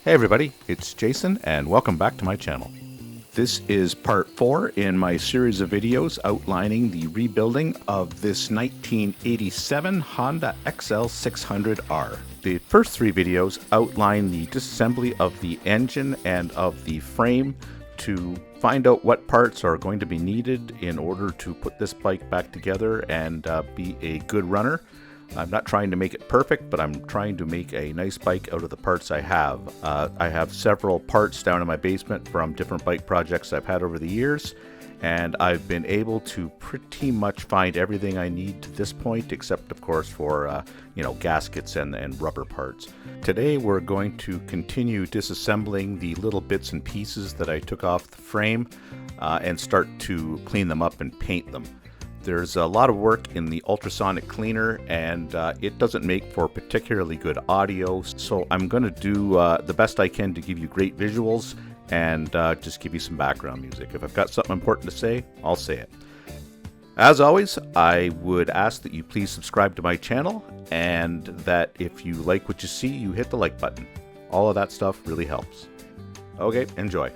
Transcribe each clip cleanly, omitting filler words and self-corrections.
Hey everybody, it's Jason and welcome back to my channel. This is part 4 in my series of videos outlining the rebuilding of this 1987 Honda XL600r. The first 3 videos outline the disassembly of the engine and of the frame to find out what parts are going to be needed in order to put this bike back together and be a good runner. I'm not trying to make it perfect, but I'm trying to make a nice bike out of the parts I have. I have several parts down in my basement from different bike projects I've had over the years, and I've been able to pretty much find everything I need to this point, except of course for gaskets and rubber parts. Today we're going to continue disassembling the little bits and pieces that I took off the frame and start to clean them up and paint them. There's a lot of work in the ultrasonic cleaner, and it doesn't make for particularly good audio, so I'm going to do the best I can to give you great visuals and just give you some background music. If I've got something important to say, I'll say it. As always, I would ask that you please subscribe to my channel, and that if you like what you see, you hit the like button. All of that stuff really helps. Okay, enjoy.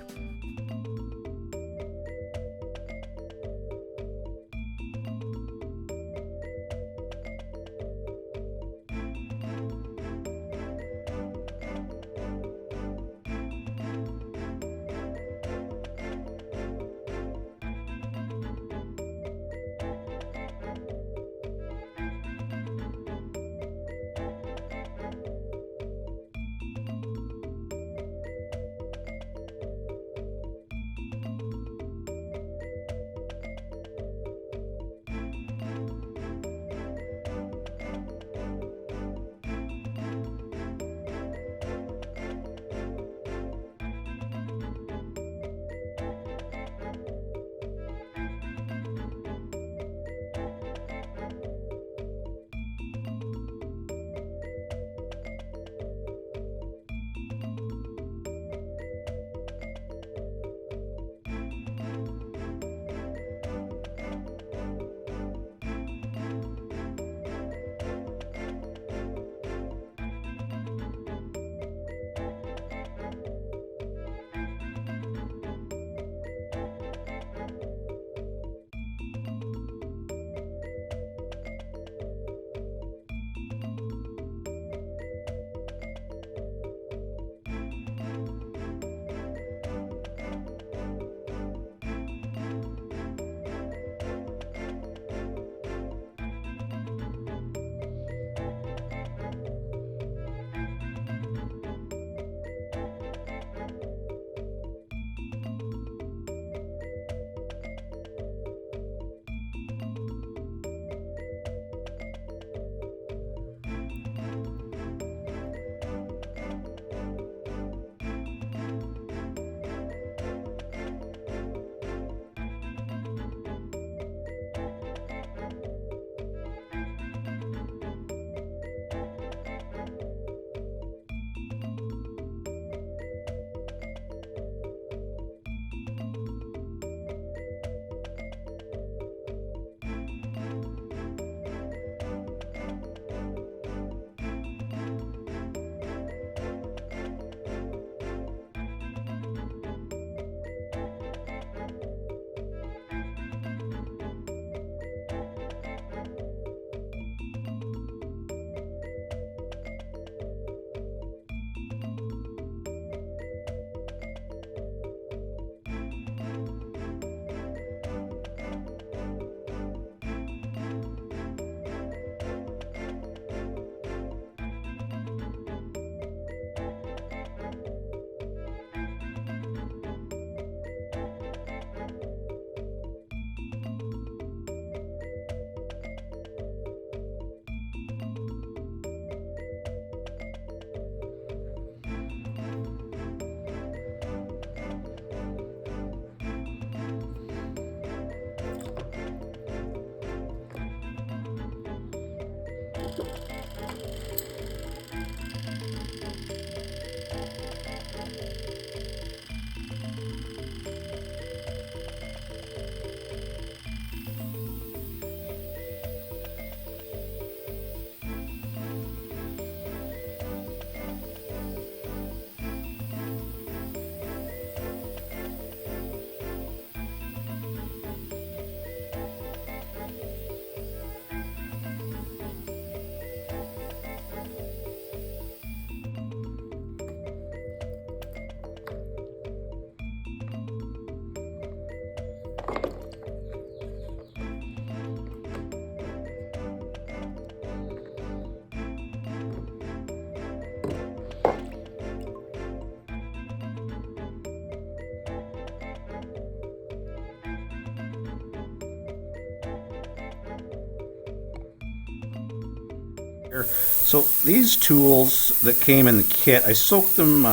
So these tools that came in the kit, I soaked them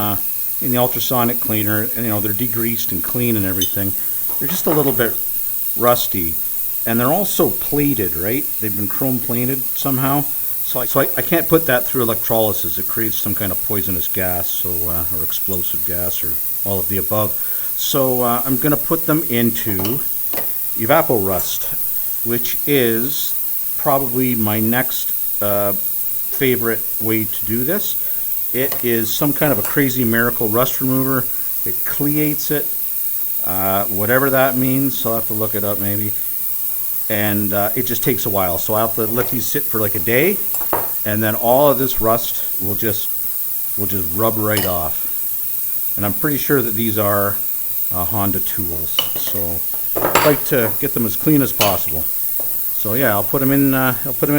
in the ultrasonic cleaner, and they're degreased and clean and everything. They're just a little bit rusty, and they're also plated, right? They've been chrome plated somehow. So I can't put that through electrolysis. It creates some kind of poisonous gas, or explosive gas, or all of the above. So I'm going to put them into Evaporust, which is probably my next favorite way to do this. It is some kind of a crazy miracle rust remover. It cleates it, whatever that means. I'll have to look it up maybe. And it just takes a while, so I'll have to let these sit for like a day, and then all of this rust will just rub right off. And I'm pretty sure that these are Honda tools, so I'd like to get them as clean as possible. So yeah, I'll put them in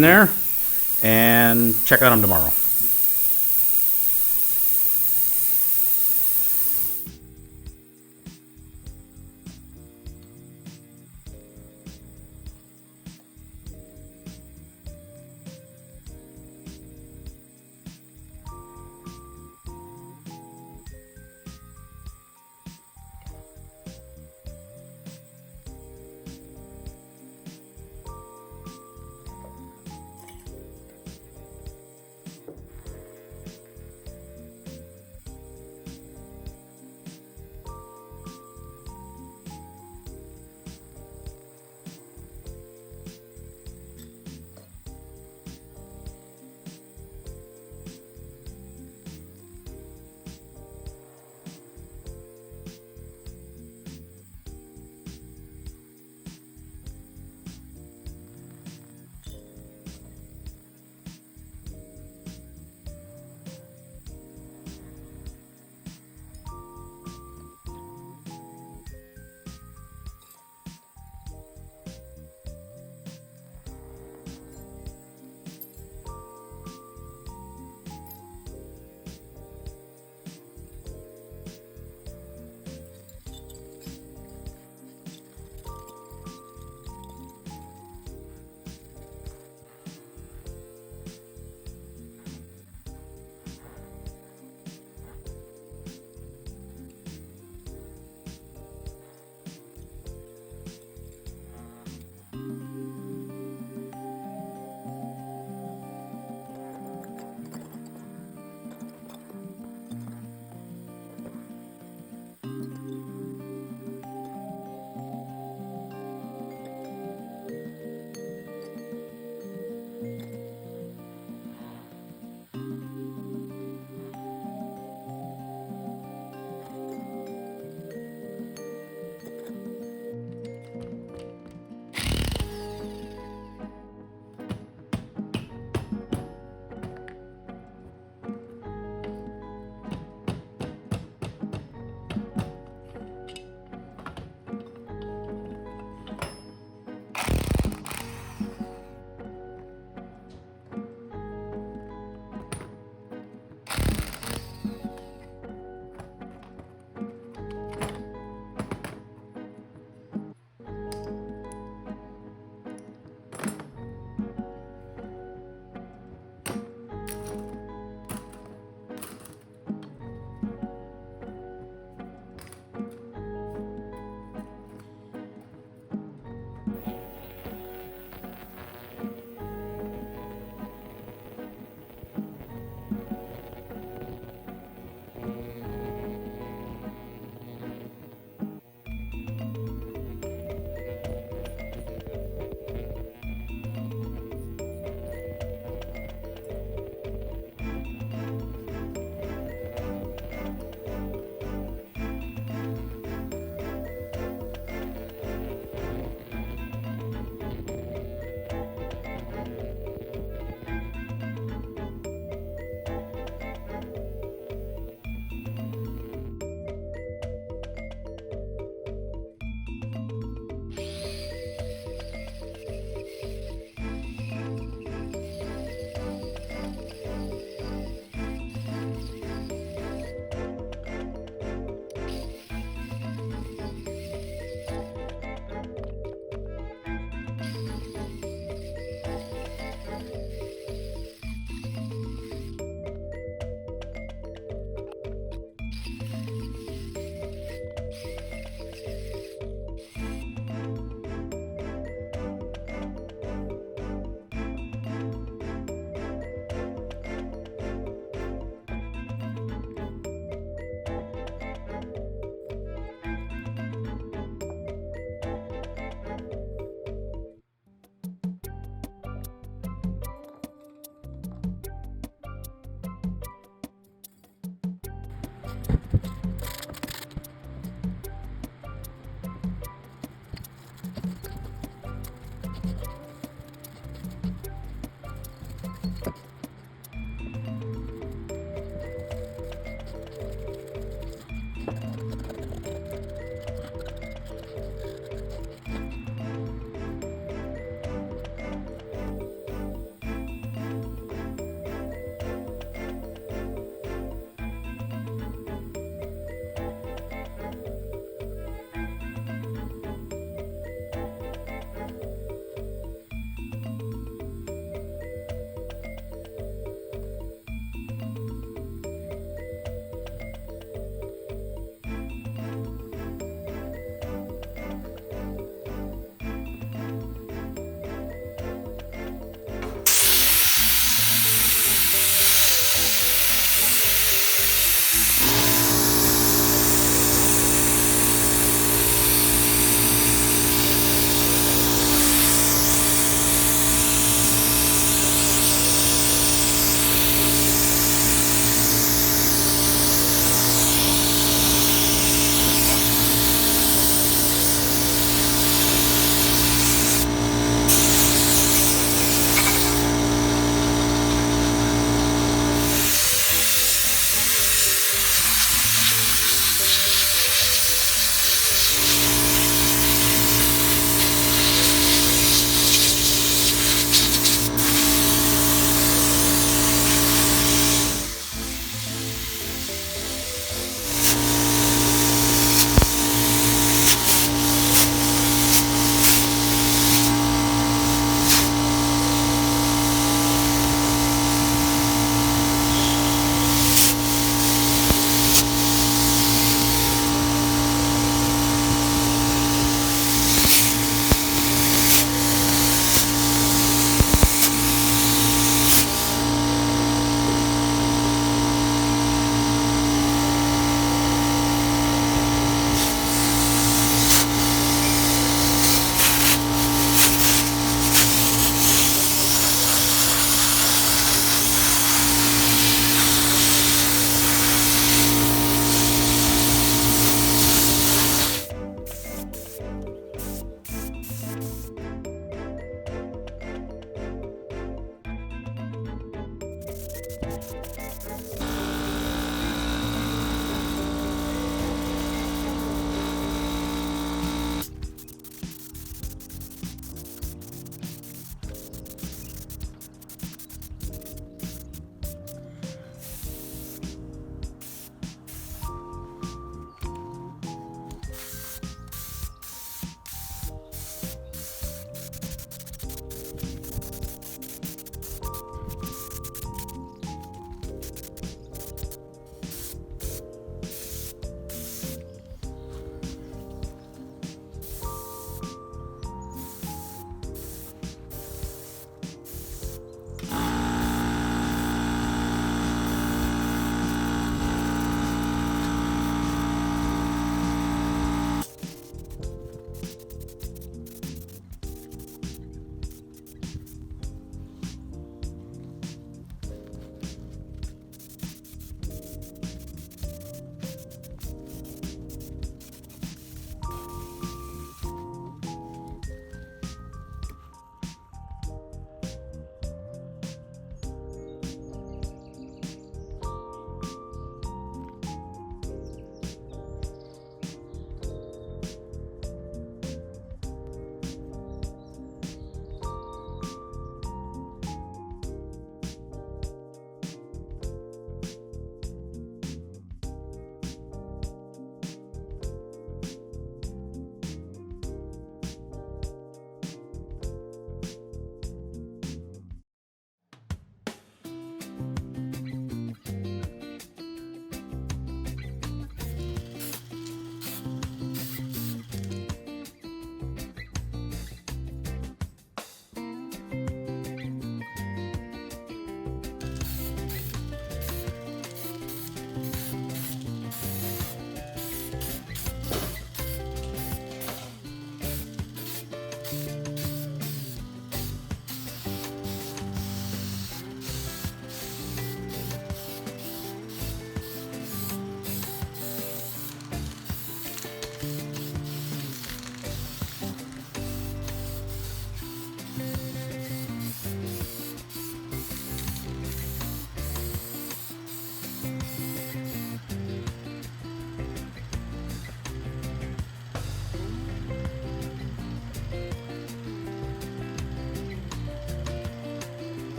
there and check out them tomorrow.